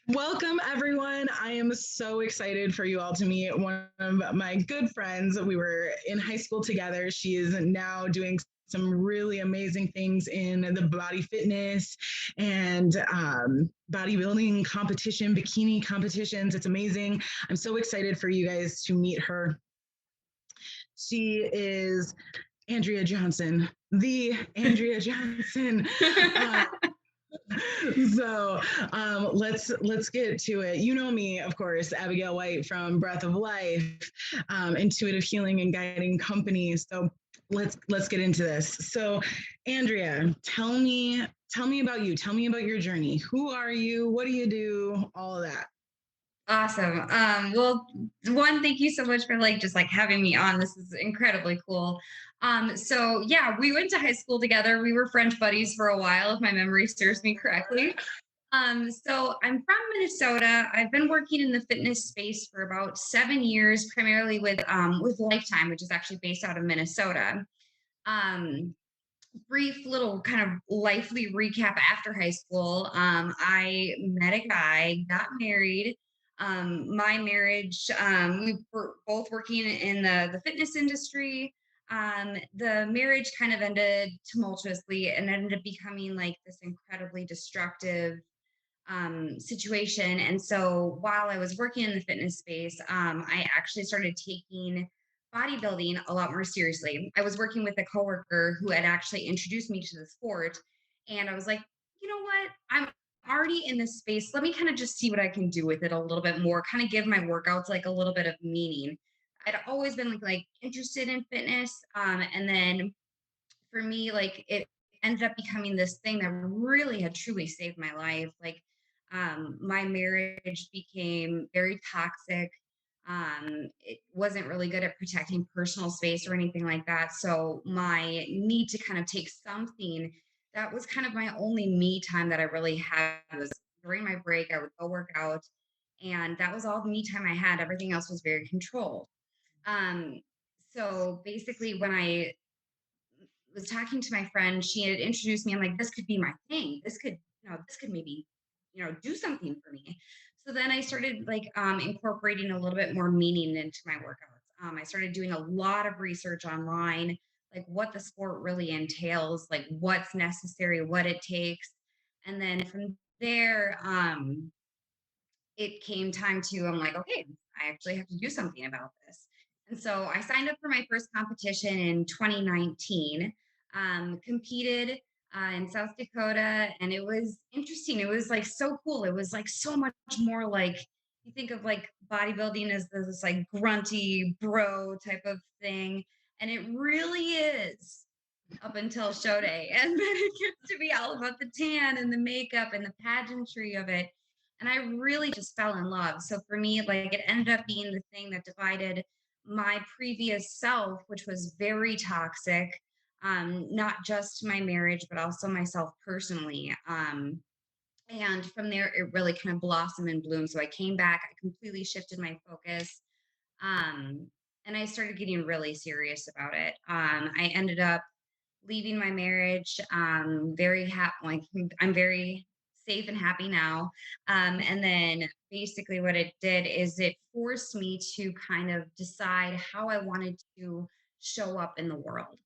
Welcome, everyone. I am so excited for you all to meet one of my good friends. We were in high school together. She is now doing some really amazing things in the body fitness and bodybuilding competition, bikini competitions. It's amazing. I'm so excited for you guys to meet her. She is Andrea Johnson, the Andrea Johnson. Uh, let's get to it. You know me, of course, Abigail White from Breath of Life, Intuitive Healing and Guiding Company. So let's get into this. So, Andrea, tell me about you. Tell me about your journey. Who are you? What do you do? All of that. Awesome. Well, one, thank you so much for just having me on. This is incredibly cool. So yeah, we went to high school together. We were French buddies for a while, if my memory serves me correctly. So I'm from Minnesota. I've been working in the fitness space for about 7 years, primarily with Lifetime, which is actually based out of Minnesota. Um, Brief little kind of lively recap after high school. I met a guy, got married. My marriage, we were both working in the fitness industry. The marriage kind of ended tumultuously and ended up becoming like this incredibly destructive situation. And so while I was working in the fitness space, I actually started taking bodybuilding a lot more seriously. I was working with a coworker who had actually introduced me to the sport. And I was like, you know what? I'm already in this space. Let me kind of just see what I can do with it a little bit more, kind of give my workouts like a little bit of meaning. I'd always been like interested in fitness. And then for me, like it ended up becoming this thing that really had truly saved my life. My marriage became very toxic. It wasn't really good at protecting personal space or anything like that. So my need to kind of take something that was kind of my only me time that I really had was during my break. I would go work out, and that was all the me time I had. Everything else was very controlled. Um, so basically, when I was talking to my friend, she had introduced me. I'm like, this could be my thing. This could maybe, do something for me. So then I started incorporating a little bit more meaning into my workouts. I started doing a lot of research online, like what the sport really entails, like what's necessary, what it takes. And then from there, it came time to, I'm like, okay, I actually have to do something about this. And so I signed up for my first competition in 2019, competed in South Dakota, and it was interesting. It was like so cool. It was like so much more like you think of like bodybuilding as this like grunty bro type of thing. And it really is up until show day. And then it gets to be all about the tan and the makeup and the pageantry of it. And I really just fell in love. So for me, like it ended up being the thing that divided my previous self, which was very toxic, not just my marriage, but also myself personally. And from there, it really kind of blossomed and bloomed. So I came back, I completely shifted my focus. Um, and I started getting really serious about it. I ended up leaving my marriage. Very happy. Like I'm very safe and happy now. And then basically what it did is it forced me to kind of decide how I wanted to show up in the world,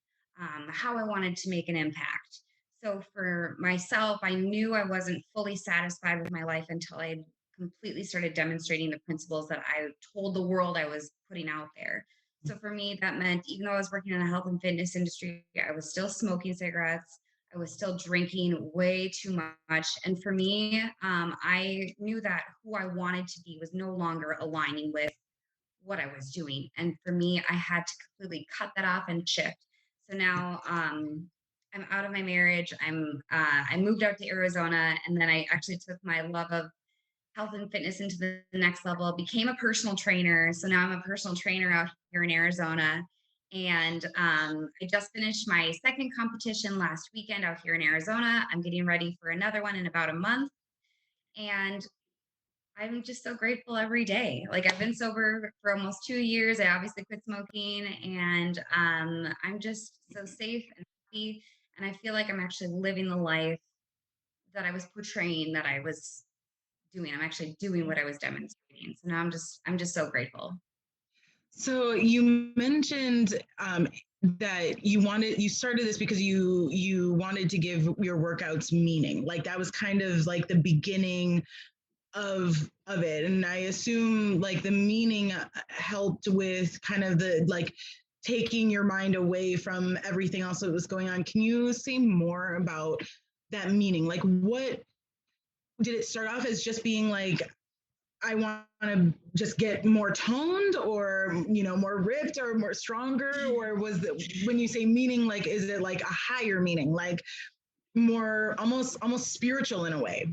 how I wanted to make an impact. So for myself, I knew I wasn't fully satisfied with my life until I completely started demonstrating the principles that I told the world I was putting out there. So for me, that meant even though I was working in the health and fitness industry, I was still smoking cigarettes. I was still drinking way too much. And for me, I knew that who I wanted to be was no longer aligning with what I was doing. And for me, I had to completely cut that off and shift. So now I'm out of my marriage. I moved out to Arizona, and then I actually took my love of health and fitness into the next level, became a personal trainer. So now I'm a personal trainer out here in Arizona. And I just finished my second competition last weekend out here in Arizona. I'm getting ready for another one in about a month. And I'm just so grateful every day. Like I've been sober for almost 2 years. I obviously quit smoking, and I'm just so safe and happy. And I feel like I'm actually living the life that I was portraying that I was doing. I'm actually doing what I was demonstrating. So now I'm just so grateful. So you mentioned that you started this because you wanted to give your workouts meaning. Like that was kind of like the beginning of it, and I assume like the meaning helped with kind of the like taking your mind away from everything else that was going on. Can you say more about that meaning? Like what did it start off as, just being like, I want to just get more toned, or more ripped or more stronger, or was it, when you say meaning, like is it like a higher meaning, like more almost spiritual in a way?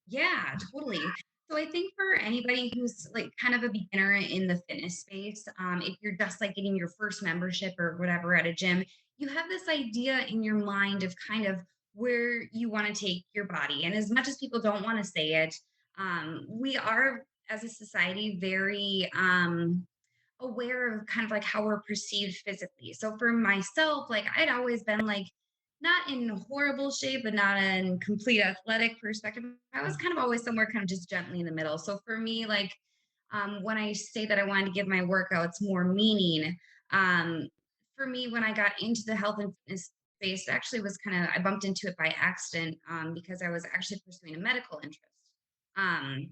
Yeah, totally. So I think for anybody who's like kind of a beginner in the fitness space, if you're just like getting your first membership or whatever at a gym, you have this idea in your mind of kind of where you want to take your body. And as much as people don't want to say it, we are as a society very aware of kind of like how we're perceived physically. So for myself, like I'd always been like not in horrible shape, but not in complete athletic perspective. I was kind of always somewhere kind of just gently in the middle. So for me, like when I say that I wanted to give my workouts more meaning, um, for me, when I got into the health and fitness space, it actually was kind of, I bumped into it by accident because I was actually pursuing a medical interest. Um,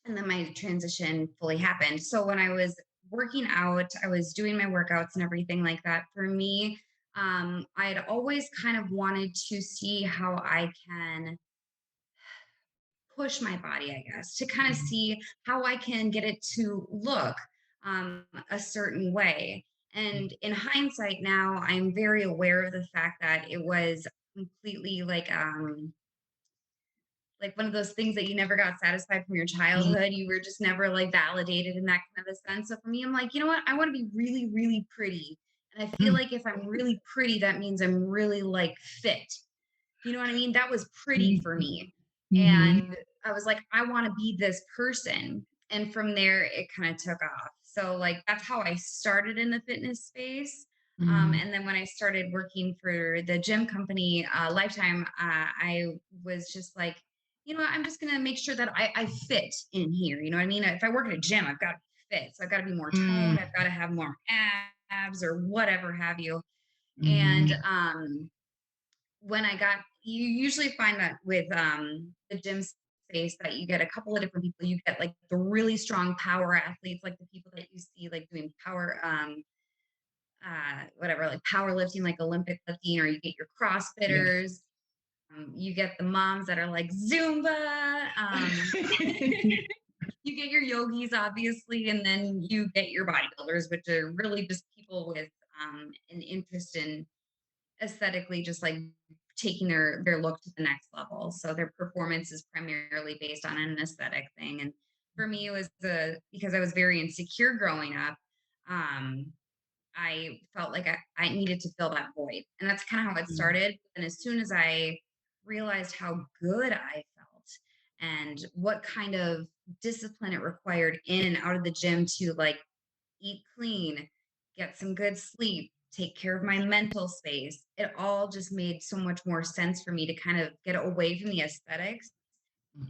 and then my transition fully happened. So when I was working out, I was doing my workouts and everything like that. For me, I had always kind of wanted to see how I can push my body, I guess, to kind of see how I can get it to look a certain way. And in hindsight, now I'm very aware of the fact that it was completely like one of those things that you never got satisfied from your childhood. You were just never like validated in that kind of a sense. So for me, I'm like, you know what? I want to be really, really pretty. And I feel like if I'm really pretty, that means I'm really like fit. You know what I mean? That was pretty for me. Mm-hmm. And I was like, I want to be this person. And from there, it kind of took off. So, like, that's how I started in the fitness space. And then when I started working for the gym company, Lifetime, I was just like, you know what? I'm just going to make sure that I fit in here. You know what I mean? If I work at a gym, I've got to be fit. So I've got to be more toned. I've got to have more abs or whatever have you. And Mm-hmm. when I got you usually find that with the gym space that you get a couple of different people. You get like the really strong power athletes, like the people that you see like doing power whatever, like powerlifting, like Olympic lifting, or you get your Yeah. CrossFitters, you get the moms that are like Zumba, you get your yogis, obviously, and then you get your bodybuilders, which are really just people with an interest in aesthetically just like taking their look to the next level. So their performance is primarily based on an aesthetic thing. And for me, it was because I was very insecure growing up. Um, I felt like I needed to fill that void, and that's kind of how it started. And as soon as I realized how good I felt and what kind of discipline it required in and out of the gym to like eat clean, get some good sleep, take care of my mental space. It all just made so much more sense for me to kind of get away from the aesthetics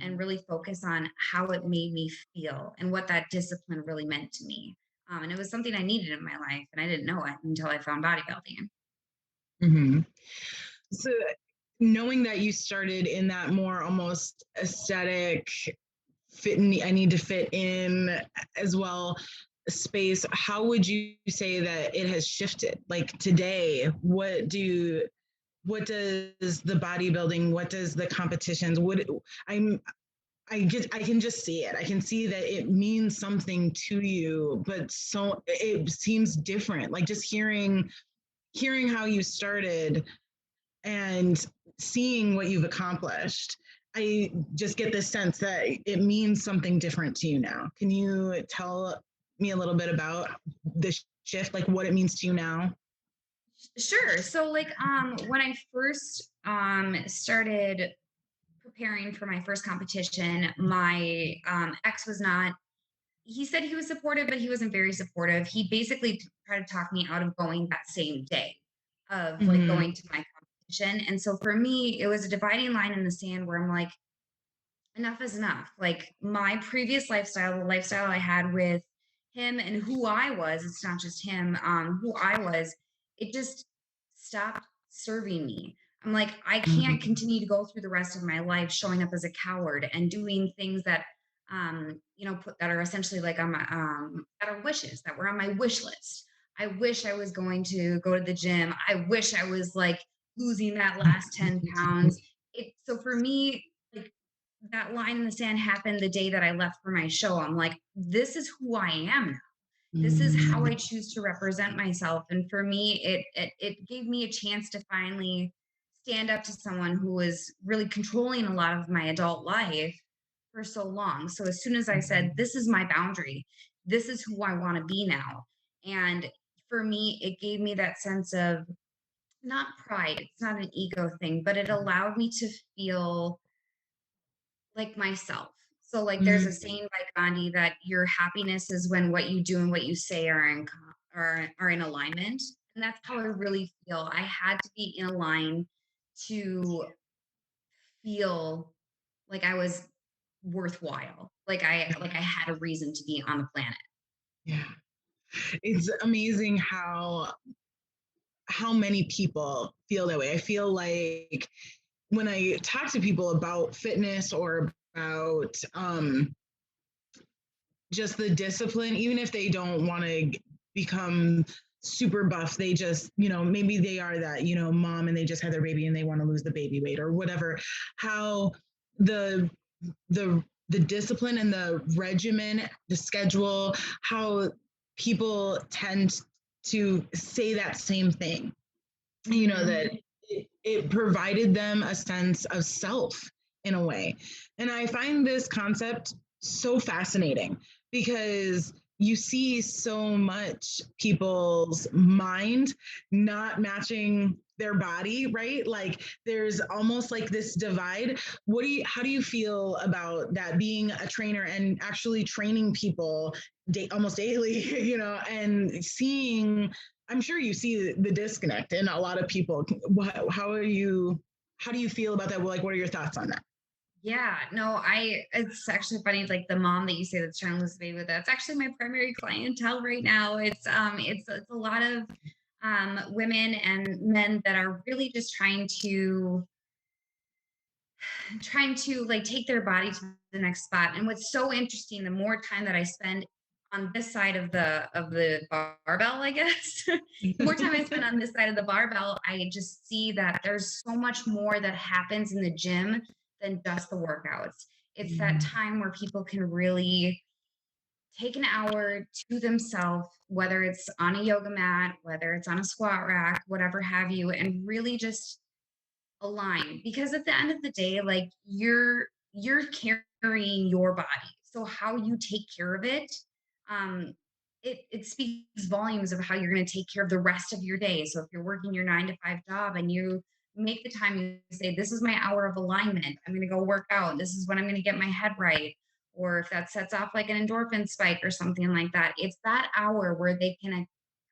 and Mhm. really focus on how it made me feel and what that discipline really meant to me. And it was something I needed in my life, and I didn't know it until I found bodybuilding. Mhm. So knowing that you started in that more almost aesthetic fit in, I need to fit in as well space, how would you say that it has shifted? Like today, what does the bodybuilding, what does the competitions, what I'm I can just see it. I can see that it means something to you, but so it seems different. Like just hearing how you started and seeing what you've accomplished, I just get this sense that it means something different to you now. Can you tell me a little bit about the shift, like what it means to you now? Sure. So like when I first started preparing for my first competition, my ex was not, he said he was supportive, but he wasn't very supportive. He basically tried to talk me out of going that same day of like Mm-hmm. going to my competition. And so for me, it was a dividing line in the sand where I'm like, enough is enough. Like my previous lifestyle, the lifestyle I had with him and who I was, it's not just him, who I was, it just stopped serving me. I'm like, I can't Mm, continue to go through the rest of my life showing up as a coward and doing things that, that are essentially like on my, that are wishes that were on my wish list. I wish I was going to go to the gym. I wish I was like losing that last 10 pounds. So for me, like that line in the sand happened the day that I left for my show. I'm like, this is who I am now. This is how I mm, choose to represent myself. And for me, it gave me a chance to finally stand up to someone who was really controlling a lot of my adult life for so long. So as soon as I said, mm, this is my boundary, this is who I want to be now. And for me, it gave me that sense of not pride, it's not an ego thing, but it allowed me to feel like myself. So like there's a mm. saying by Gandhi that your happiness is when what you do and what you say are in alignment. And that's how I really feel. I had to be in a line to feel like I was worthwhile. Like I had a reason to be on the planet. Yeah. It's amazing how many people feel that way. I feel like when I talk to people about fitness or about just the discipline, even if they don't want to become super buff, they just, maybe they are that, mom and they just had their baby and they want to lose the baby weight or whatever, how the the discipline and the regimen, the schedule, how people tend to say that same thing, Hmm. that it provided them a sense of self in a way. And I find this concept so fascinating because you see so much people's mind not matching their body, right? Like there's almost like this divide. How do you feel about that, being a trainer and actually training people almost daily, and seeing, I'm sure you see the disconnect in a lot of people. How do you feel about that? Like, what are your thoughts on that? Yeah, no, it's actually funny, like the mom that you say that's trying to lose the baby, that's actually my primary clientele right now. It's a lot of women and men that are really just trying to like take their body to the next spot. And what's so interesting, the more time that I spend on this side of the barbell, I guess, the more time I spend on this side of the barbell, I just see that there's so much more that happens in the gym than just the workouts. It's that time where people can really take an hour to themselves, whether it's on a yoga mat, whether it's on a squat rack, whatever have you, and really just align, because at the end of the day, like you're carrying your body, so how you take care of it, um it speaks volumes of how you're going to take care of the rest of your day. So if you're working your 9 to 5 job and you make the time, you say, this is my hour of alignment, I'm going to go work out, this is when I'm going to get my head right. Or if that sets off like an endorphin spike or something like that, it's that hour where they can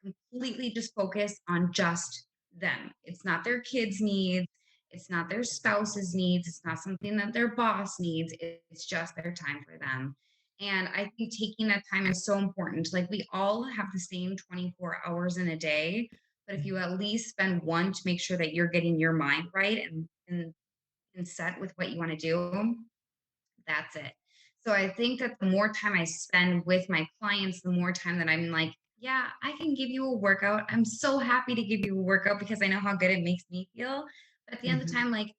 completely just focus on just them. It's not their kids needs, it's not their spouse's needs. It's not something that their boss needs. It's just their time for them. And I think taking that time is so important. Like we all have the same 24 hours in a day, but if you at least spend one to make sure that you're getting your mind right and set with what you want to do, that's it. So I think that the more time I spend with my clients, the more time that I'm like, yeah, I can give you a workout. I'm so happy to give you a workout because I know how good it makes me feel. But at the end of the Mhm. time, like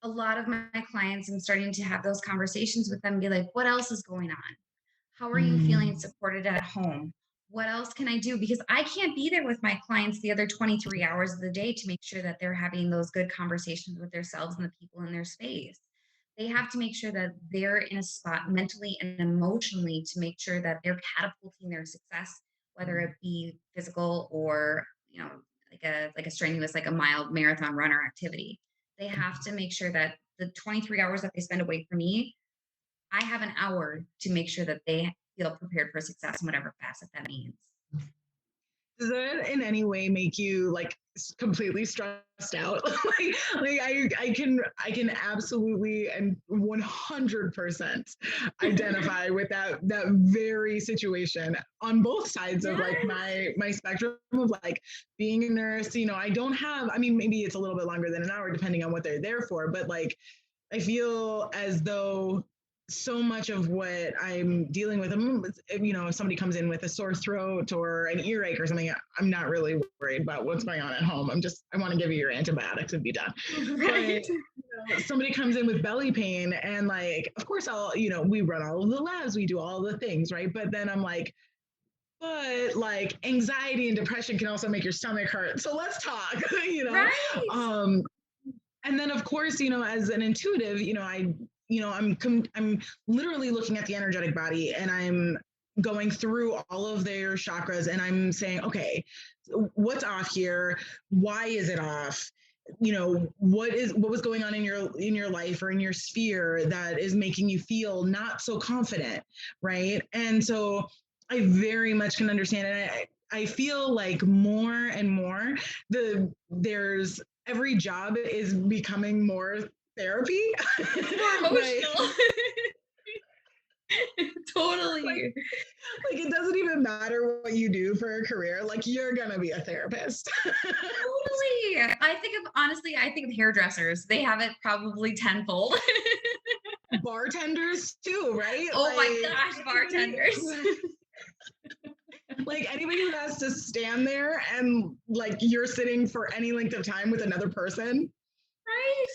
a lot of my clients, I'm starting to have those conversations with them and be like, what else is going on? How are you feeling Mm, supported at home? What else can I do? Because I can't be there with my clients the other 23 hours of the day to make sure that they're having those good conversations with themselves and the people in their space. They have to make sure that they're in a spot mentally and emotionally to make sure that they're catapulting their success, whether it be physical or, like a strenuous, like a mild marathon runner activity. They have to make sure that the 23 hours that they spend away from me, I have an hour to make sure that they feel prepared for success in whatever facet that means. Does that in any way make you like completely stressed out. I can absolutely and 100% identify with that very situation on both sides of like Yes. my spectrum of like being a nurse. You know, I don't have, I mean, maybe it's a little bit longer than an hour depending on what they're there for, but like I feel as though so much of what I'm dealing with, you know, if somebody comes in with a sore throat or an earache or something, I'm not really worried about what's going on at home. I want to give you your antibiotics and be done. Right. But somebody comes in with belly pain and like, of course you know, we run all of the labs, we do all the things, right? But then I'm like, but like anxiety and depression can also make your stomach hurt. So let's talk, you know? Right. Um, and then of course, you know, as an intuitive, you know, I'm literally looking at the energetic body and I'm going through all of their chakras and I'm saying, okay, what's off here? Why is it off? You know, what was going on in your life or in your sphere that is making you feel not so confident, right? And so I very much can understand it. I feel like more and more there's every job is becoming more therapy. More like, emotional. like Totally. like it doesn't even matter what you do for a career, like you're gonna be a therapist. Totally. I think of hairdressers. They have it probably tenfold. Bartenders too, right? Oh my gosh, bartenders. Like anybody who has to stand there and like you're sitting for any length of time with another person, Right?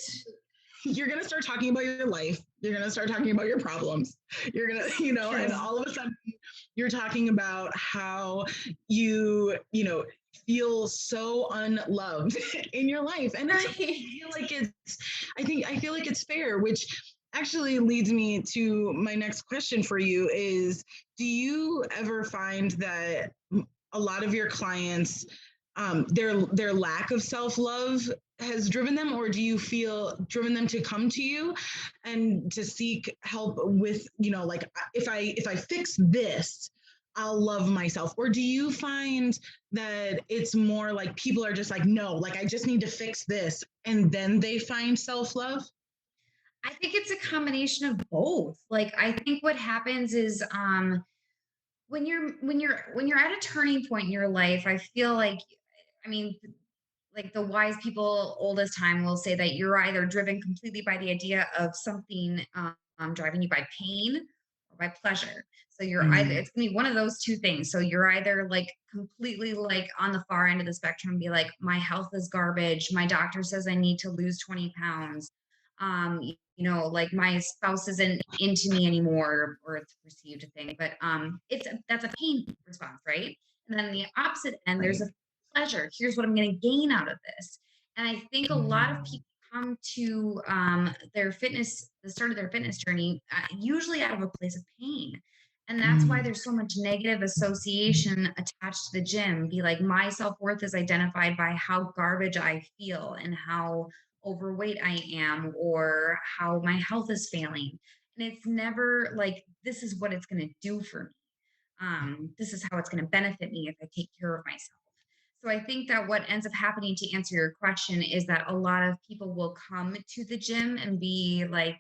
you're going to start talking about your life. You're going to start talking about your problems. You're going to, you know, and True. all of a sudden you're talking about how you know, feel so unloved in your life. And it's, Right. I feel like it's fair, which actually leads me to my next question for you is, do you ever find that a lot of your clients, their lack of self-love has driven them, or do you feel driven them to come to you and to seek help with, you know, like if I fix this, I'll love myself? Or do you find that it's more like people are just like, no, like I just need to fix this and then they find self-love? I think it's a combination of both. Like I think what happens is when you're at a turning point in your life, I feel like I mean like the wise people oldest time will say that you're either driven completely by the idea of something driving you by pain or by pleasure. So you're either Mm, it's gonna be one of those two things. So you're either like completely like on the far end of the spectrum and be like, my health is garbage, my doctor says I need to lose 20 pounds, like my spouse isn't into me anymore, or it's a perceived thing, but that's a pain response, right? And then the opposite end, there's right. a pleasure. Here's what I'm going to gain out of this. And I think a lot of Mm, people come to the start of their fitness journey, usually out of a place of pain. And that's why mm, there's so much negative association attached to the gym. Be like, my self worth is identified by how garbage I feel and how overweight I am or how my health is failing. And it's never like, this is what it's going to do for me. This is how it's going to benefit me if I take care of myself. So I think that what ends up happening, to answer your question, is that a lot of people will come to the gym and be like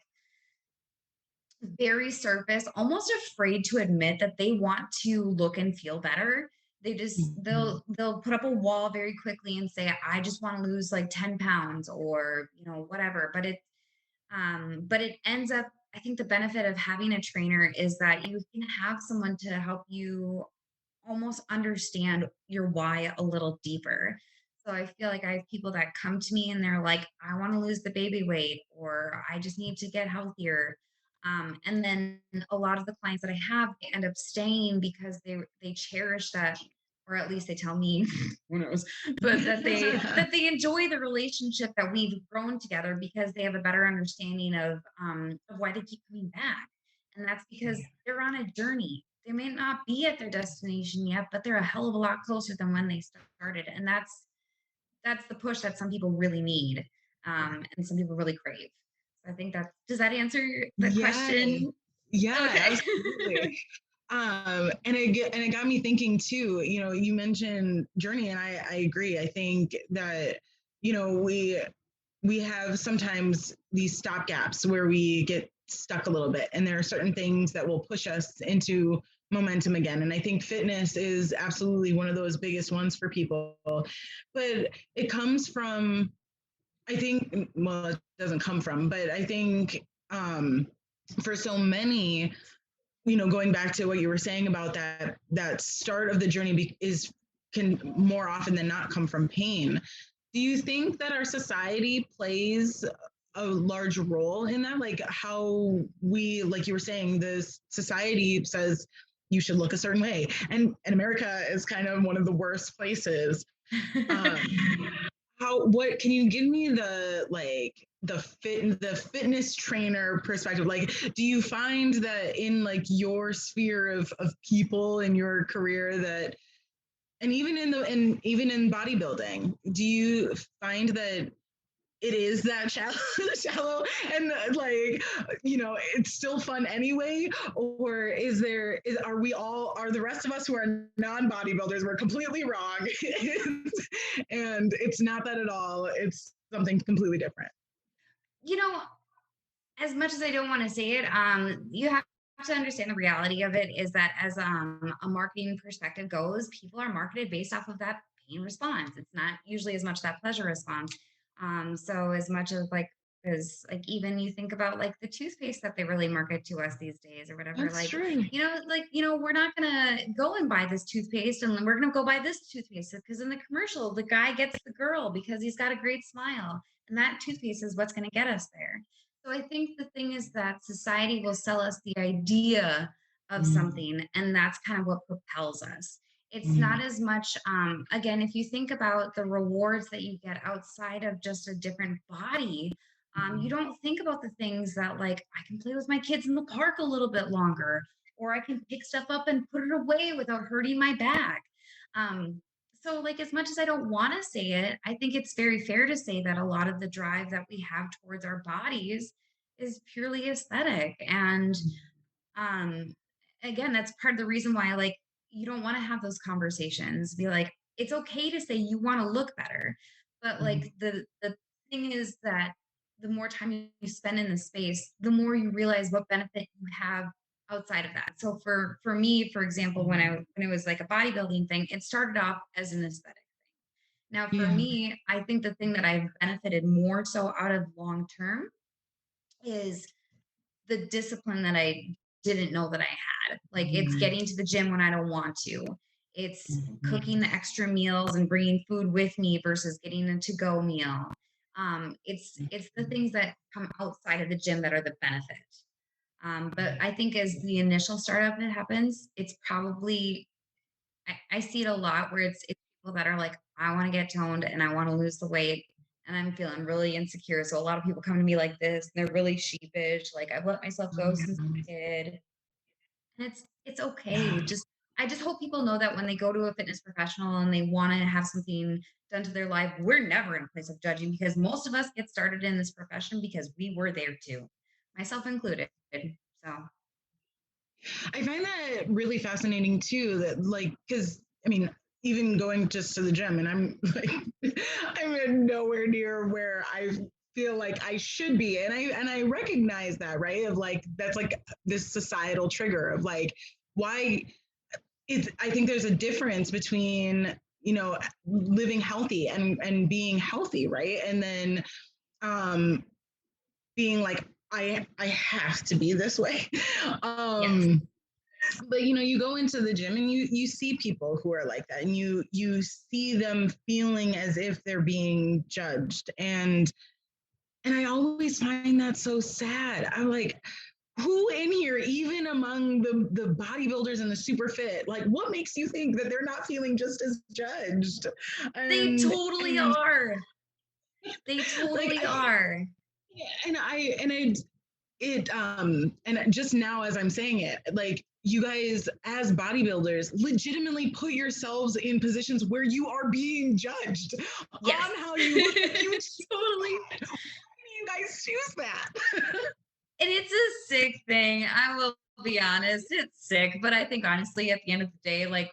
very surface, almost afraid to admit that they want to look and feel better. They just mm, they'll put up a wall very quickly and say, I just want to lose like 10 pounds or whatever. But it ends up, I think the benefit of having a trainer is that you can have someone to help you almost understand your why a little deeper. So I feel like I have people that come to me and they're like, I want to lose the baby weight, or I just need to get healthier. And then a lot of the clients that I have, they end up staying because they cherish that, or at least they tell me, who knows, but that they enjoy the relationship that we've grown together because they have a better understanding of why they keep coming back. And that's because they're on a journey. They may not be at their destination yet, but they're a hell of a lot closer than when they started. And that's the push that some people really need, and some people really crave. So I think that does that answer the yeah, question? yeah, Okay. absolutely. And it got me thinking too, you mentioned journey, and I agree. I think that, we have sometimes these stop gaps where we get stuck a little bit, and there are certain things that will push us into momentum again. And I think fitness is absolutely one of those biggest ones for people. But it comes from, I think, well, it doesn't come from, but I think for so many, going back to what you were saying about that start of the journey can more often than not come from pain. Do you think that our society plays a large role in that? Like how we, like you were saying, this society says you should look a certain way, and America is kind of one of the worst places. Um, what can you give me the fitness trainer perspective? Like, do you find that in like your sphere of people in your career that, and even in bodybuilding, do you find that it is that shallow and like, it's still fun anyway? Or are the rest of us who are non-bodybuilders, we're completely wrong? And it's not that at all, it's something completely different. You know, as much as I don't want to say it, you have to understand the reality of it is that as a marketing perspective goes, people are marketed based off of that pain response. It's not usually as much that pleasure response. So as much as like even you think about like the toothpaste that they really market to us these days or whatever, That's true. we're not gonna go and buy this toothpaste and we're gonna go buy this toothpaste because in the commercial the guy gets the girl because he's got a great smile and that toothpaste is what's gonna get us there. So I think the thing is that society will sell us the idea of Mm, something, and that's kind of what propels us. It's not mm, as much, again, if you think about the rewards that you get outside of just a different body, you mm, don't think about the things that, like, I can play with my kids in the park a little bit longer, or I can pick stuff up and put it away without hurting my back. Um, so, like, as much as I don't want to say it, I think it's very fair to say that a lot of the drive that we have towards our bodies is purely aesthetic. And um, again, that's part of the reason why, like, you don't want to have those conversations. Be like, it's okay to say you want to look better, but mm, like the thing is that the more time you spend in the space, the more you realize what benefit you have outside of that. So for me, for example, when it was like a bodybuilding thing, it started off as an aesthetic thing. Now, for yeah. me, I think the thing that I've benefited more so out of long term is the discipline that I didn't know that I had. Like it's Mm, getting to the gym when I don't want to. It's cooking mm, the extra meals and bringing food with me versus getting a to-go meal. It's the things that come outside of the gym that are the benefit. But I think as the initial startup it happens, it's probably I see it a lot where it's people that are like, I want to get toned and I want to lose the weight and I'm feeling really insecure. So a lot of people come to me like this, and they're really sheepish. Like I've let myself go since a kid. And it's okay. yeah. I just hope people know that when they go to a fitness professional and they want to have something done to their life, we're never in a place of judging because most of us get started in this profession because we were there too, myself included. So I find that really fascinating too. That like, because I mean, even going just to the gym, and I'm like, I'm nowhere near where I feel like I should be, and I recognize that, right? Of like that's like this societal trigger of like why it's. I think there's a difference between living healthy and being healthy, right? And then um being like I have to be this way. yes, But you go into the gym and you see people who are like that, and you see them feeling as if they're being judged, and I always find that so sad. I'm like, who in here, even among the bodybuilders and the super fit, like what makes you think that they're not feeling just as judged? they and totally and are. They like totally I are. and I it and just now as I'm saying it, like you guys as bodybuilders legitimately put yourselves in positions where you are being judged Yes. on how you look. You choose Totally. that. Why do you guys choose that? And it's a sick thing. I will be honest, it's sick, but I think honestly at the end of the day, like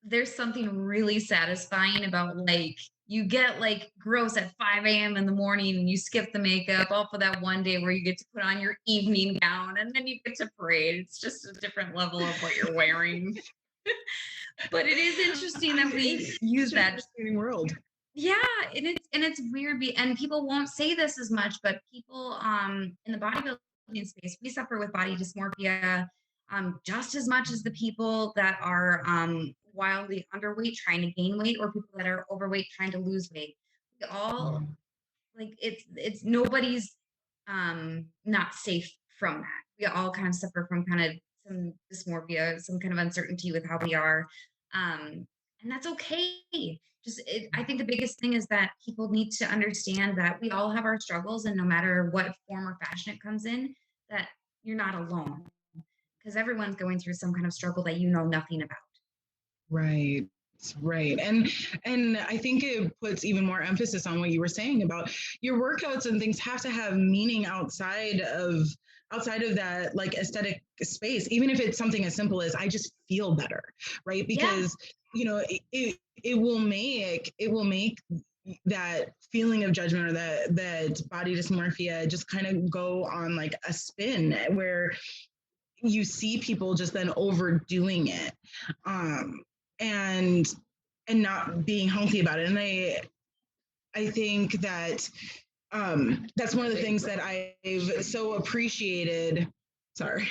there's something really satisfying about like you get like gross at 5 a.m. in the morning and you skip the makeup all for that one day where you get to put on your evening gown and then you get to parade. It's just a different level of what you're wearing. But it is interesting that we use It's just a that. fascinating world. Yeah, and it's weird and people won't say this as much, but people in the bodybuilding space, we suffer with body dysmorphia just as much as the people that are wildly underweight trying to gain weight or people that are overweight trying to lose weight. We all Mm. like it's nobody's not safe from that. We all kind of suffer from kind of some dysmorphia, some kind of uncertainty with how we are. And that's okay. I think the biggest thing is that people need to understand that we all have our struggles, and no matter what form or fashion it comes in, that you're not alone because everyone's going through some kind of struggle that you know nothing about. Right. Right. And I think it puts even more emphasis on what you were saying about your workouts and things have to have meaning outside of that like aesthetic space, even if it's something as simple as I just feel better, right? Yeah. Because it will make that feeling of judgment or that body dysmorphia just kind of go on like a spin where you see people just then overdoing it, um, and not being healthy about it. And I think that that's one of the things that I've so appreciated. Sorry,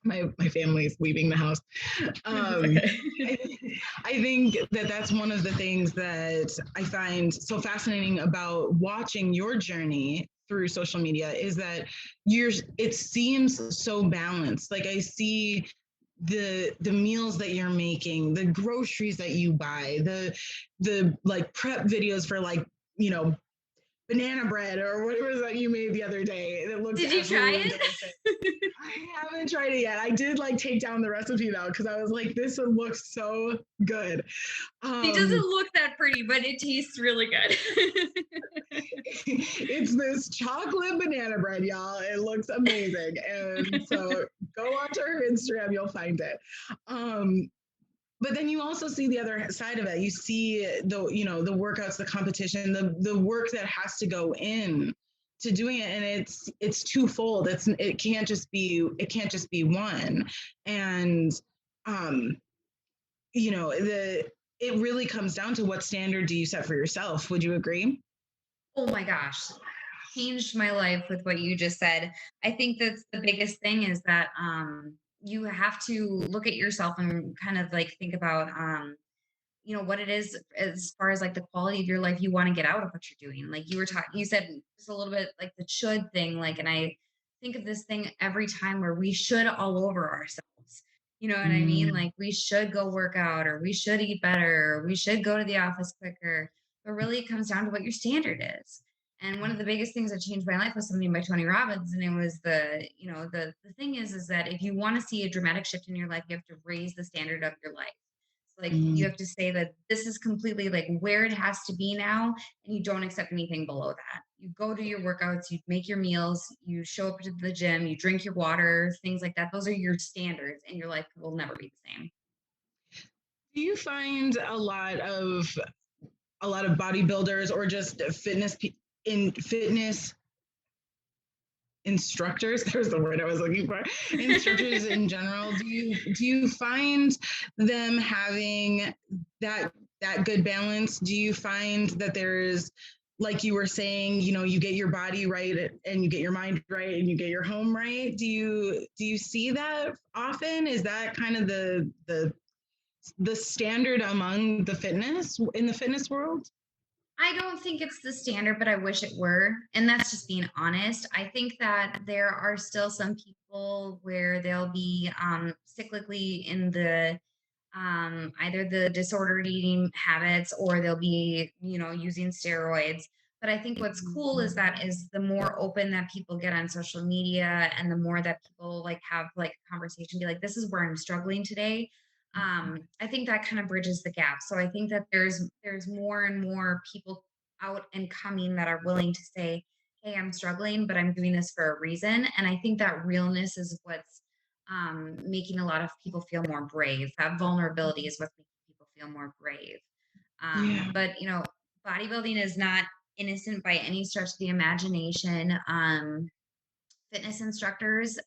my family is leaving the house. It's Um, okay. I, I think that that's one of the things that I find so fascinating about watching your journey through social media is that it seems so balanced. Like I see the meals that you're making, the groceries that you buy, the like prep videos for like, you know, banana bread or whatever that you made the other day. It looks Did you try absolutely delicious. it? I haven't tried it yet. I did like take down the recipe though because I was like, this would look so good. It doesn't Um, look that pretty, but it tastes really good. it's this chocolate banana bread, y'all. It looks amazing, and so go onto her Instagram, you'll find it. Um, but then you also see the other side of it. You see the workouts, the competition, the work that has to go in to doing it, and it's twofold. It can't just be one, and um, it really comes down to what standard do you set for yourself. Would you agree? Oh my gosh, changed my life with what you just said. I think that's the biggest thing is that you have to look at yourself and kind of like think about what it is as far as like the quality of your life you want to get out of what you're doing. Like you were talking, you said just a little bit like the should thing, like, and I think of this thing every time where we should all over ourselves. You know what I mean? Mm, Like we should go work out or we should eat better or we should go to the office quicker. But really it comes down to what your standard is. And one of the biggest things that changed my life was something by Tony Robbins. And it was the thing is that if you want to see a dramatic shift in your life, you have to raise the standard of your life. Like you mm. have to say that this is completely like where it has to be now, and you don't accept anything below that. You go to your workouts, you make your meals, you show up to the gym, you drink your water, things like that. Those are your standards, and your life will never be the same. Do you find a lot of bodybuilders or just fitness instructors, there's the word I was looking for, instructors in general, do you find them having that good balance? Do you find that there's, like you were saying, you get your body right and you get your mind right and you get your home right? Do you see that often? Is that kind of the standard among the fitness world? I don't think it's the standard, but I wish it were. And that's just being honest. I think that there are still some people where they'll be cyclically in the either the disordered eating habits or they'll be, using steroids. But I think what's cool is that is the more open that people get on social media and the more that people like have like a conversation, be like, this is where I'm struggling today. I think that kind of bridges the gap. So I think that there's more and more people out and coming that are willing to say, hey, I'm struggling, but I'm doing this for a reason. And I think that realness is what's making a lot of people feel more brave. That vulnerability is what's making people feel more brave. Yeah. But bodybuilding is not innocent by any stretch of the imagination. Fitness instructors,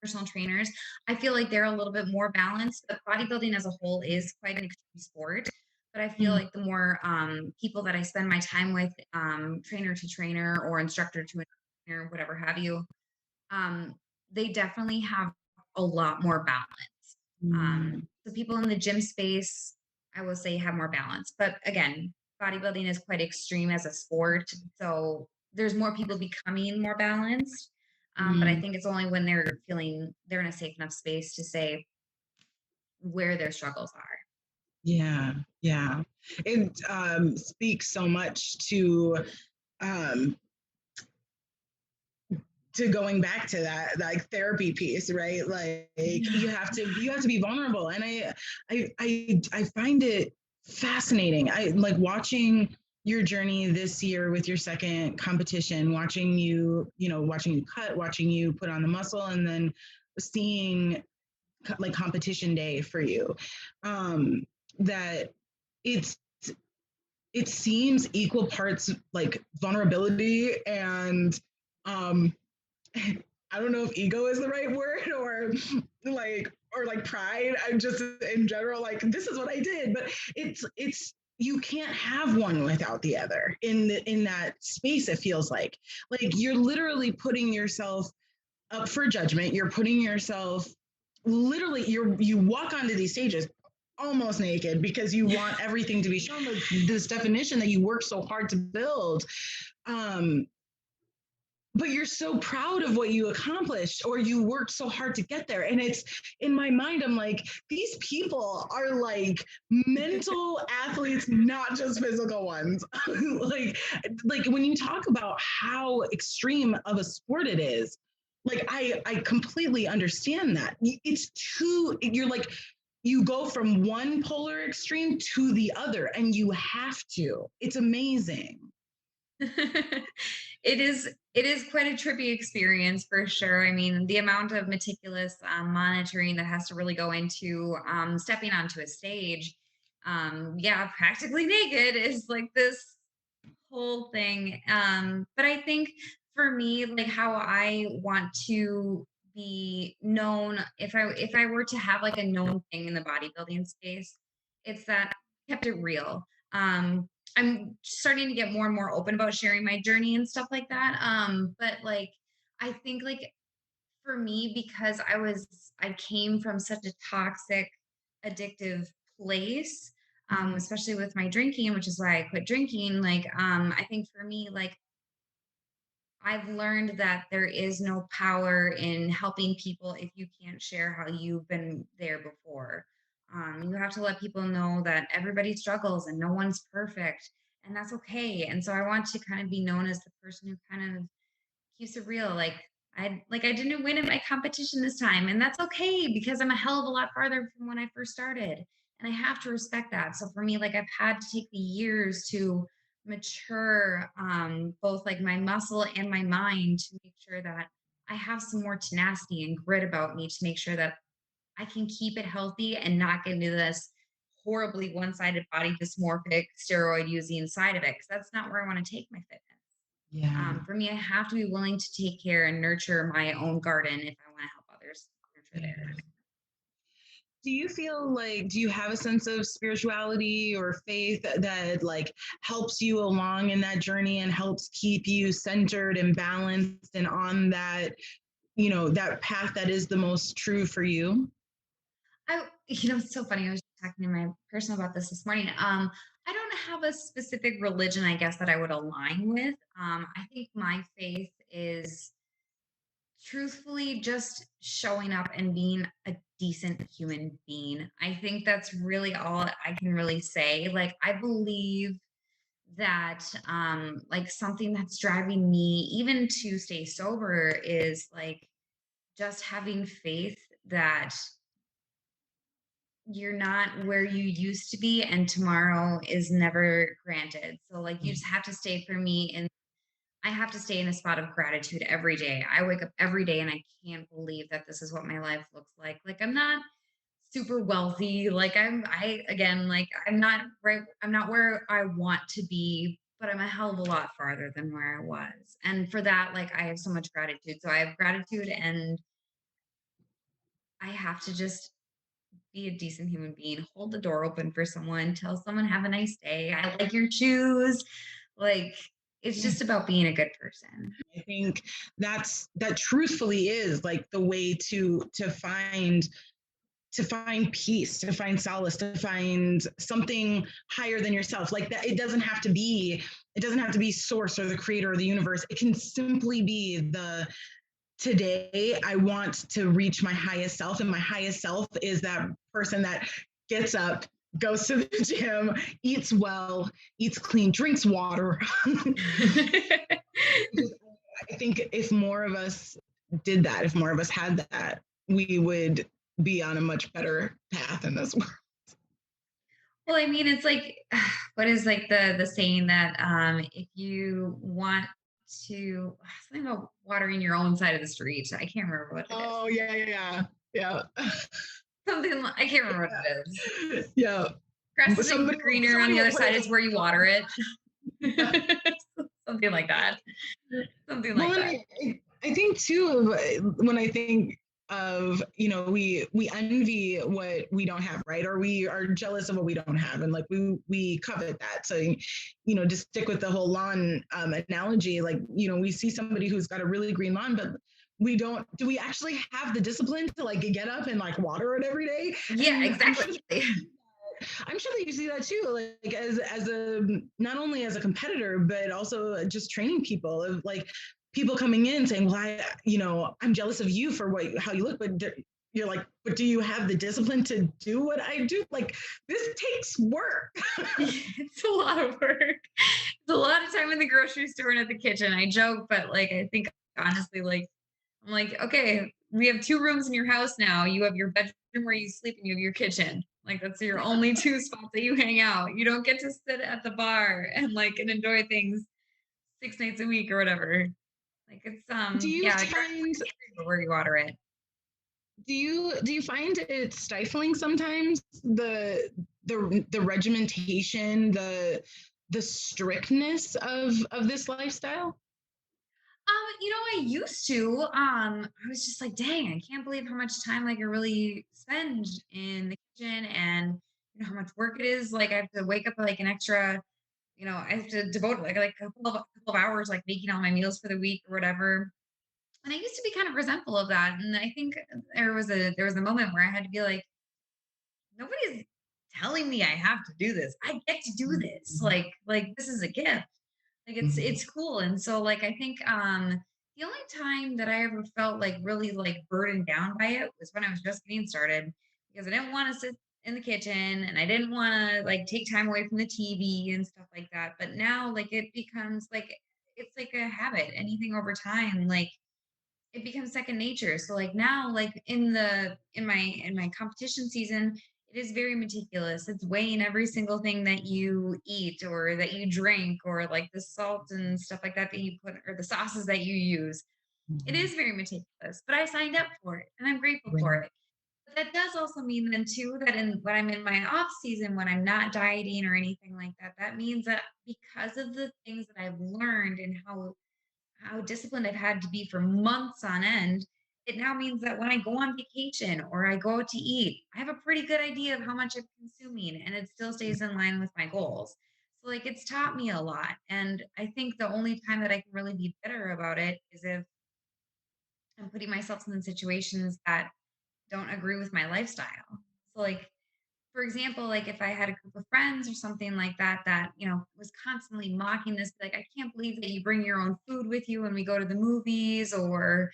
personal trainers, I feel like they're a little bit more balanced. But bodybuilding as a whole is quite an extreme sport. But I feel Mm, like the more people that I spend my time with, trainer to trainer or instructor to trainer, whatever have you, um, they definitely have a lot more balance. mm, So people in the gym space, I will say, have more balance. But again, bodybuilding is quite extreme as a sport, so there's more people becoming more balanced. But I mm. think it's only when they're feeling they're in a safe enough space to say where their struggles are. Yeah, yeah. It speaks so much um, to going back to that like therapy piece, right? Like Yeah. you have to be vulnerable, and I find it fascinating. I like watching your journey this year with your second competition, watching watching you cut, watching you put on the muscle, and then seeing like competition day for you. Um, that it's it seems equal parts like vulnerability and um I don't know if ego is the right word or like pride. I'm just in general like this is what I did, but it's you can't have one without the other in that space. It feels like you're literally putting yourself up for judgment. You're putting yourself literally you walk onto these stages almost naked because you want everything to be shown like this definition that you work so hard to build. um but you're so proud of what you accomplished or you worked so hard to get there, and it's in my mind I'm like these people are like mental athletes, not just physical ones. Like when you talk about how extreme of a sport it is, like I completely understand that. It's too, you're like you go from one polar extreme to the other and you have to. It's amazing. It is quite a trippy experience for sure. I mean, the amount of meticulous monitoring that has to really go into stepping onto a stage, yeah, practically naked is like this whole thing. But I think for me, like how I want to be known, if I were to have like a known thing in the bodybuilding space, it's that I kept it real. I'm starting to get more and more open about sharing my journey and stuff like that. But like I think like for me, because I came from such a toxic, addictive place, Mm, especially with my drinking, which is why I quit drinking. Like, I think for me, like I've learned that there is no power in helping people if you can't share how you've been there before. You have to let people know that everybody struggles and no one's perfect, and that's okay. And so I want to kind of be known as the person who kind of keeps it real. Like I didn't win at my competition this time, and that's okay because I'm a hell of a lot farther from when I first started. And I have to respect that. So for me, like I've had to take the years to mature both like my muscle and my mind to make sure that I have some more tenacity and grit about me to make sure that I can keep it healthy and not get into this horribly one-sided body dysmorphic steroid using side of it because that's not where I want to take my fitness. yeah. For me, I have to be willing to take care and nurture my own garden if I want to help others nurture Yeah. theirs. Do you feel like, do you have a sense of spirituality or faith that like helps you along in that journey and helps keep you centered and balanced and on that, that path that is the most true for you? It's so funny. I was talking to my person about this morning. I don't have a specific religion, I guess, that I would align with. I think my faith is truthfully just showing up and being a decent human being. I think that's really all I can really say. Like, I believe that like something that's driving me even to stay sober is like just having faith that you're not where you used to be and tomorrow is never granted. So like you just have to stay for me in I have to stay in a spot of gratitude every day. I wake up every day and I can't believe that this is what my life looks like. Like I'm not super wealthy. Like I again, like I'm not where I want to be, but I'm a hell of a lot farther than where I was. And for that, like I have so much gratitude. So I have gratitude and I have to just be a decent human being, hold the door open for someone, tell someone have a nice day. I like your shoes. Like it's just about being a good person. I think that truthfully is like the way to find peace, to find solace, to find something higher than yourself. Like that, it doesn't have to be source or the creator or the universe. It can simply be the today I want to reach my highest self. And my highest self is that person that gets up, goes to the gym, eats well, eats clean, drinks water. I think if more of us did that, if more of us had that, we would be on a much better path in this world. Well, I mean, it's like what is like the saying that if you want to something about watering your own side of the street. I can't remember what it is. Oh yeah, yeah, yeah, I can't remember what it is. yeah. Grass isn't Somebody, greener on somebody the will other put it side, in it's where you water it. yeah. Something like that. Something Well, like and that. I think too when I think of we envy what we don't have, right, or we are jealous of what we don't have, and like we covet that. So to stick with the whole lawn analogy, like we see somebody who's got a really green lawn, but we don't do we actually have the discipline to like get up and like water it every day? Yeah, And exactly. I'm sure that you see that too, like as a not only as a competitor, but also just training people of like people coming in saying, "Well, I'm jealous of you for how you look," but you're like, "But do you have the discipline to do what I do?" Like this takes work. It's a lot of work. It's a lot of time in the grocery store and at the kitchen. I joke, but like I think honestly, like I'm like, okay, we have two rooms in your house now. You have your bedroom where you sleep and you have your kitchen. Like that's your only two spots that you hang out. You don't get to sit at the bar and like and enjoy things 6 nights a week or whatever. Like it's do you yeah, the grass find where you water it. do you find it stifling sometimes the regimentation, the strictness of this lifestyle? I used to. I was just like, dang, I can't believe how much time like I really spend in the kitchen and how much work it is. Like I have to wake up like an extra, I have to devote like a couple of hours like making all my meals for the week or whatever. And I used to be kind of resentful of that. And I think there was a moment where I had to be like, nobody's telling me I have to do this. I get to do this. Like this is a gift. Like it's cool. And so like I think the only time that I ever felt like really like burdened down by it was when I was just getting started because I didn't want to sit in the kitchen and I didn't want to like take time away from the TV and stuff like that. But now like it becomes like it's like a habit. Anything over time, like it becomes second nature. So like now, like in my competition season, it is very meticulous. It's weighing every single thing that you eat or that you drink or like the salt and stuff like that that you put or the sauces that you use. It is very meticulous, but I signed up for it and I'm grateful for it. But that does also mean then too that when I'm in my off season, when I'm not dieting or anything like that, that means that because of the things that I've learned and how disciplined I've had to be for months on end, it now means that when I go on vacation or I go out to eat, I have a pretty good idea of how much I'm consuming and it still stays in line with my goals. So, like, it's taught me a lot. And I think the only time that I can really be better about it is if I'm putting myself in situations that don't agree with my lifestyle. So, like, for example, like if I had a group of friends or something like that that, was constantly mocking this, like, I can't believe that you bring your own food with you when we go to the movies, or,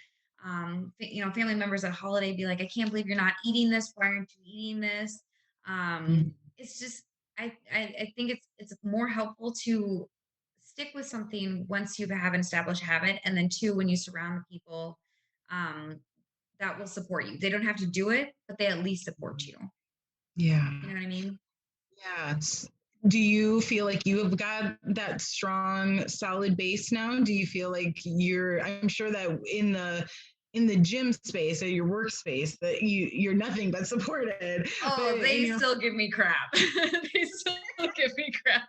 family members at holiday be like, I can't believe you're not eating this. Why aren't you eating this? It's just, I think it's more helpful to stick with something once you have an established habit. And then two, when you surround the people, um, that will support you. They don't have to do it, but they at least support you. Yeah. You know what I mean? Yeah, do you feel like you have got that strong, solid base now? Do you feel like I'm sure that in the gym space or your workspace that you're nothing but supported. But Oh, they still give me crap. They still give me crap.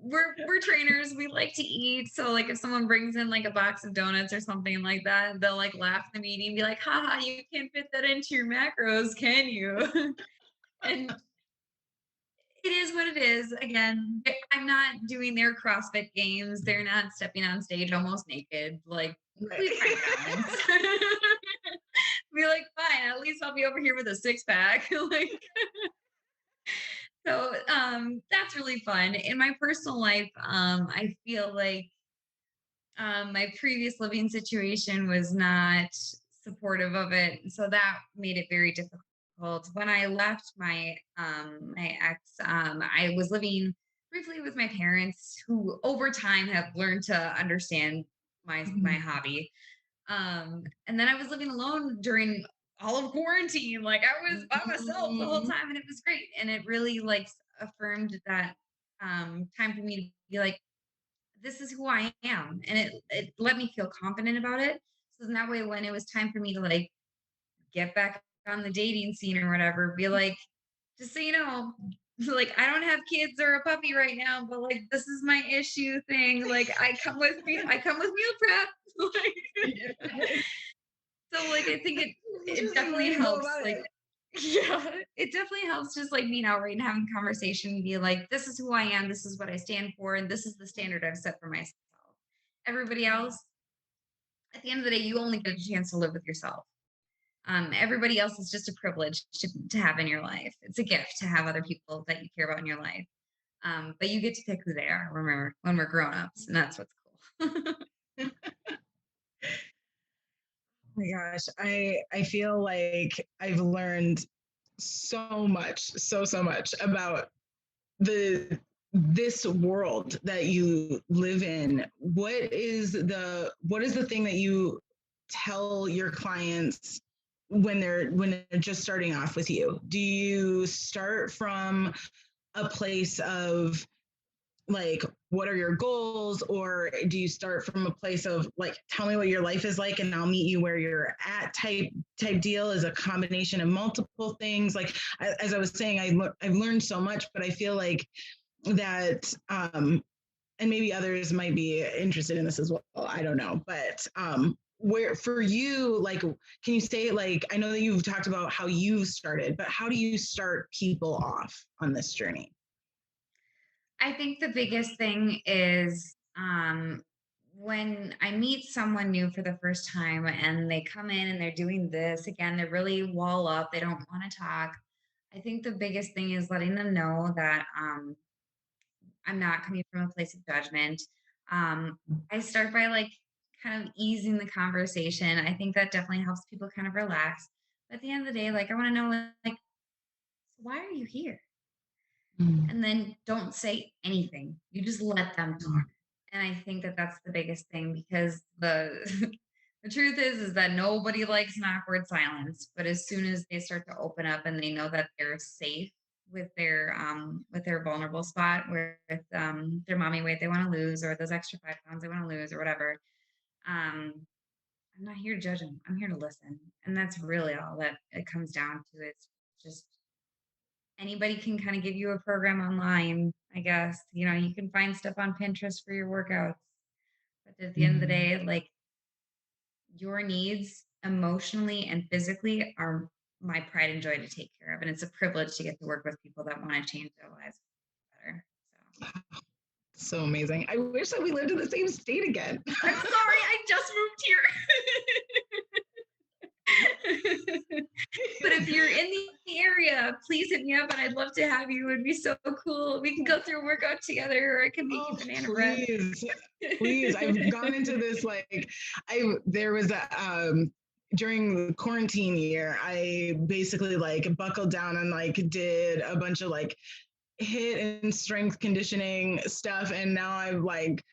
We're trainers. We like to eat. So like if someone brings in like a box of donuts or something like that, they'll like laugh in the meeting and be like, haha, you can't fit that into your macros, can you? And it is what it is. Again, I'm not doing their CrossFit games. They're not stepping on stage almost naked. Like, we find balance. Be like, fine, at least I'll be over here with a six pack. Like, so that's really fun. In my personal life, I feel like my previous living situation was not supportive of it, so that made it very difficult. When I left my ex, I was living briefly with my parents, who over time have learned to understand my hobby. And then I was living alone during all of quarantine. Like I was by myself the whole time, and it was great. And it really like affirmed that time for me to be like, this is who I am. And it let me feel confident about it. So then that way, when it was time for me to like get back on the dating scene or whatever, be like, just so you know, like I don't have kids or a puppy right now, but like this is my issue thing. Like I come with meal prep. Like, so like I think it Just the way definitely to go helps. about Like it. yeah, it definitely helps just like being outright and having conversation and be like, this is who I am, this is what I stand for, and this is the standard I've set for myself. Everybody else, at the end of the day, you only get a chance to live with yourself. Everybody else is just a privilege to have in your life. It's a gift to have other people that you care about in your life. But you get to pick who they are, remember, when we're grown-ups, and that's what's cool. Oh my gosh, I feel like I've learned so much, so much about the this world that you live in. What is the thing that you tell your clients when they're just starting off with you? Do you start from a place of like what are your goals, or do you start from a place of like tell me what your life is like and I'll meet you where you're at type deal? Is a combination of multiple things? Like as I was saying, I've learned so much, but I feel like that and maybe others might be interested in this as well, I don't know, but where for you, like can you say, like I know that you've talked about how you started, but how do you start people off on this journey? I think the biggest thing is when I meet someone new for the first time and they come in and they're doing this again, they're really wall up, they don't want to talk. I think the biggest thing is letting them know that I'm not coming from a place of judgment. Um, I start by like kind of easing the conversation. I think that definitely helps people kind of relax. But at the end of the day, like I want to know, like, so why are you here? Mm-hmm. And then don't say anything. You just let them talk. And I think that that's the biggest thing because the the truth is that nobody likes an awkward silence. But as soon as they start to open up and they know that they're safe with their vulnerable spot, with their mommy weight they want to lose, or those extra 5 pounds they want to lose, or whatever, um, I'm not here to judge them. I'm here to listen, and that's really all that it comes down to. It's just anybody can kind of give you a program online, I guess. You know, you can find stuff on Pinterest for your workouts. But at the end of the Mm-hmm. day, like your needs emotionally and physically are my pride and joy to take care of. And it's a privilege to get to work with people that want to change their lives better. So So amazing. I wish that we lived in the same state again. I'm sorry, I just moved here. But if you're in the area, please hit me up and I'd love to have you. It would be so cool. We can go through a workout together or I can make you Oh, banana bread. please, please. I've gone into this like there was a during the quarantine year, I basically like buckled down and like did a bunch of like hit and strength conditioning stuff. And now I've like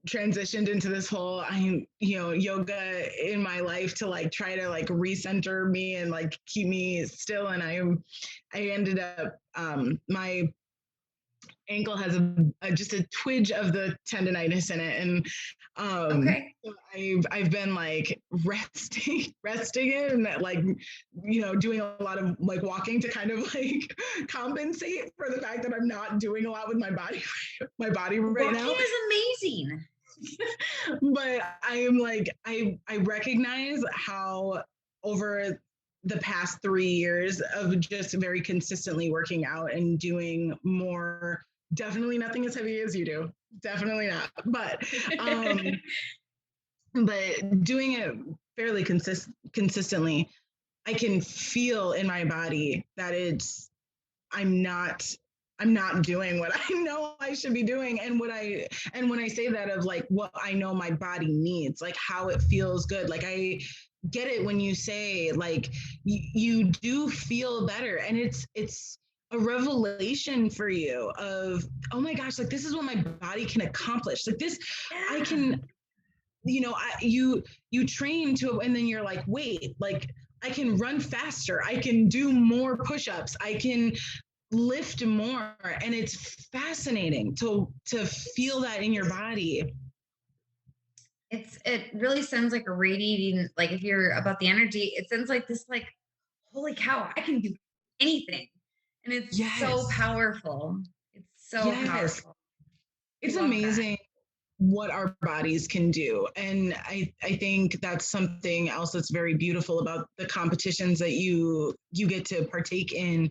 transitioned into this whole yoga in my life to like try to like recenter me and like keep me still. And I ended up my ankle has just a twinge of the tendonitis in it, and Okay. so I've been like resting it, and that, like, doing a lot of like walking to kind of like compensate for the fact that I'm not doing a lot with my body right Walking now. is amazing. But I am like I recognize how over the past 3 years of just very consistently working out and doing more, definitely nothing as heavy as you do, definitely not, but doing it fairly consistently, I can feel in my body that I'm not I'm not doing what I know I should be doing. And when I say that, of like what I know my body needs, like how it feels good, like I get it when you say like you do feel better, and it's a revelation for you of, oh my gosh, like this is what my body can accomplish, like this I Yeah. can, you train to, and then you're like, wait, like I can run faster, I can do more push-ups, I can lift more, and it's fascinating to feel that in your body. It really sounds like a radiating, like if you're about the energy, it sounds like this, like, holy cow, I can do anything. And it's so Yes, powerful. It's so yes, powerful. I it's love that. amazing what our bodies can do. And I think that's something else that's very beautiful about the competitions that you get to partake in,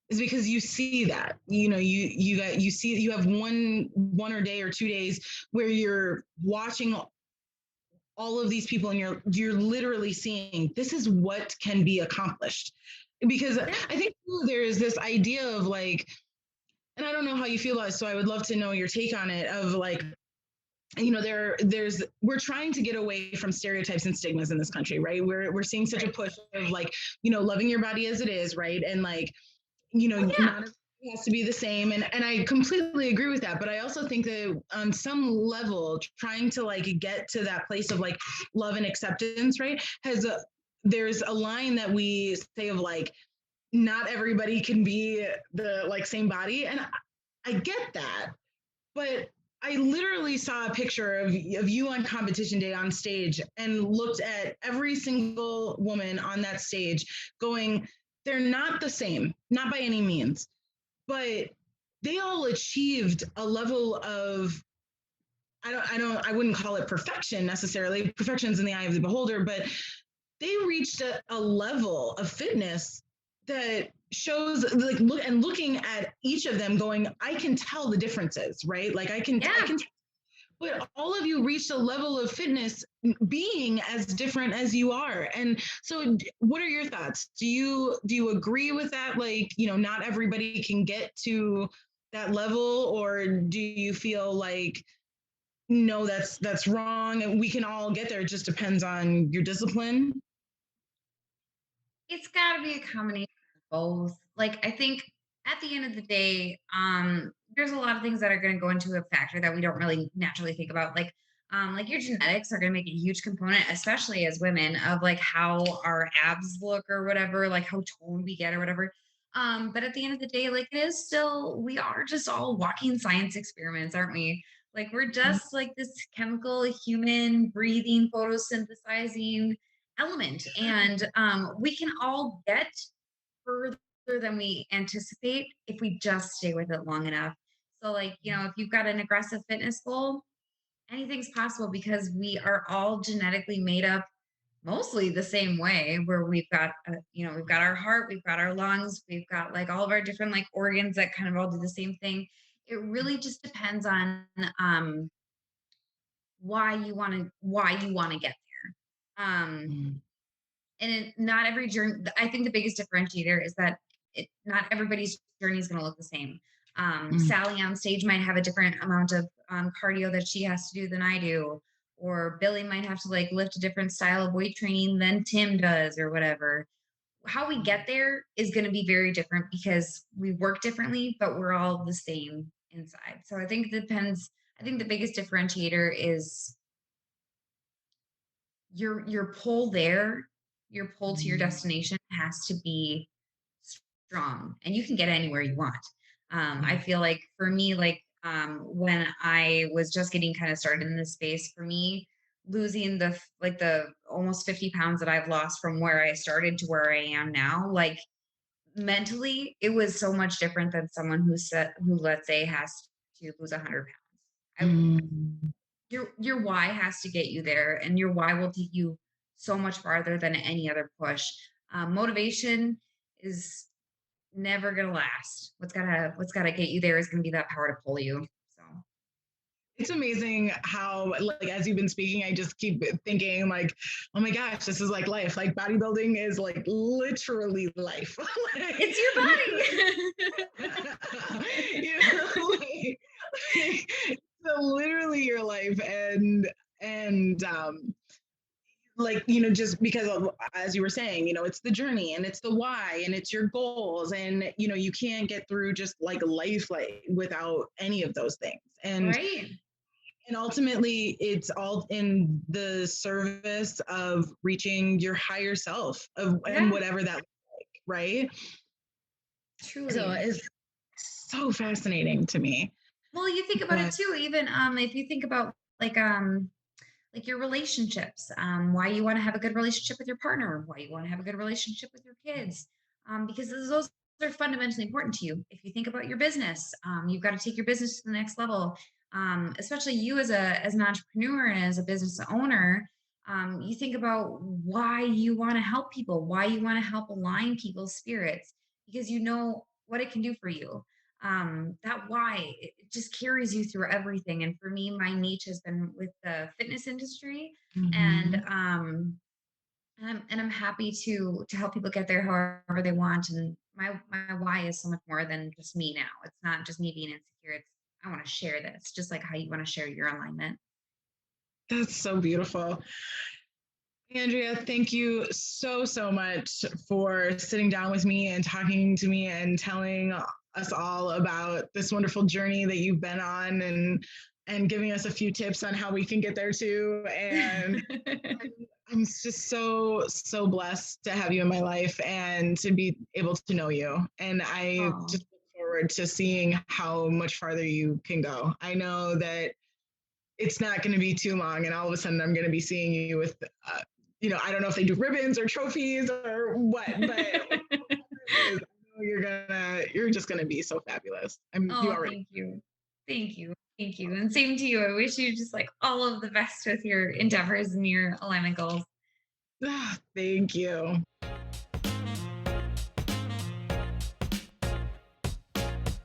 is because you see that, you see, you have one or day or 2 days where you're watching all of these people, and you're literally seeing this is what can be accomplished. Because Yeah. I think there is this idea of like, and I don't know how you feel about it, so I would love to know your take on it, of like, we're trying to get away from stereotypes and stigmas in this country, right? We're seeing such a Right. push of like, loving your body as it is, right? And like, Oh yeah. not everything has to be the same. And I completely agree with that. But I also think that on some level, trying to like get to that place of like love and acceptance, right? There's a line that we say of like, not everybody can be the like same body. And I get that. But I literally saw a picture of you on competition day on stage, and looked at every single woman on that stage going, they're not the same, not by any means, but they all achieved a level of, I wouldn't call it perfection necessarily. Perfection's in the eye of the beholder, but they reached a level of fitness that shows like, looking at each of them going, I can tell the differences, right? Like I Yeah. can, but all of you reached a level of fitness being as different as you are. And so what are your thoughts? Do you agree with that? Like, not everybody can get to that level, or do you feel like, no, that's wrong and we can all get there, it just depends on your discipline? It's got to be a combination of both. Like, I think at the end of the day, there's a lot of things that are going to go into a factor that we don't really naturally think about. Like your genetics are going to make a huge component, especially as women, of like how our abs look or whatever, like how toned we get or whatever. But at the end of the day, like it is still, we are just all walking science experiments, aren't we? Like we're just like this chemical, human, breathing, photosynthesizing element. And we can all get further than we anticipate if we just stay with it long enough. So, like, if you've got an aggressive fitness goal, anything's possible because we are all genetically made up mostly the same way, where we've got our heart, we've got our lungs, we've got like all of our different like organs that kind of all do the same thing. It really just depends on why you want to get there. Mm, And not every journey, I think the biggest differentiator is that not everybody's journey is going to look the same. mm, Sally on stage might have a different amount of cardio that she has to do than I do, or Billy might have to like lift a different style of weight training than Tim does, or whatever. How we get there is going to be very different because we work differently, but we're all the same inside. So I think it depends. I think the biggest differentiator is your pull there, your pull to your Mm, destination has to be strong, and you can get anywhere you want. I mm, feel like for me, like when I was just getting kind of started in this space, for me, losing like the almost 50 pounds that I've lost from where I started to where I am now, like mentally, it was so much different than someone who let's say has to lose 100 pounds. mm. Your why has to get you there, and your why will take you so much farther than any other push. Motivation is never gonna last. What's gotta get you there is gonna be that power to pull you. So It's amazing how, like, as you've been speaking, I just keep thinking, like, oh my gosh, this is like life. Like, bodybuilding is like literally life. Like, it's your you body. know, so literally your life, and like, just because of, as you were saying, it's the journey and it's the why and it's your goals, and you can't get through just like life like without any of those things. and Right. and ultimately it's all in the service of reaching your higher self of and Yeah, whatever that looks like, right? So truly. it's so fascinating to me. Well, you think about it But too, even if you think about like your relationships, why you want to have a good relationship with your partner, why you want to have a good relationship with your kids, because those are fundamentally important to you. If you think about your business, you've got to take your business to the next level. Especially you as an entrepreneur and as a business owner, you think about why you want to help people, why you want to help align people's spirits, because you know what it can do for you. That why it just carries you through everything. And for me, my niche has been with the fitness industry, and mhm. I'm happy to help people get there however they want. And my why is so much more than just me now. It's not just me being insecure. It's I want to share this, just like how you want to share your alignment. That's so beautiful. Andrea, thank you so, so much for sitting down with me and talking to me and telling us all about this wonderful journey that you've been on, and giving us a few tips on how we can get there too. And I'm just so, so blessed to have you in my life and to be able to know you. And I Oh, just look forward to seeing how much farther you can go. I know that it's not going to be too long, and all of a sudden I'm going to be seeing you with, I don't know if they do ribbons or trophies or what, but it is, I know you're just gonna be so fabulous. You oh, already. thank you. Thank you. Thank you. And same to you. I wish you just like all of the best with your endeavors and your alignment goals. Thank you.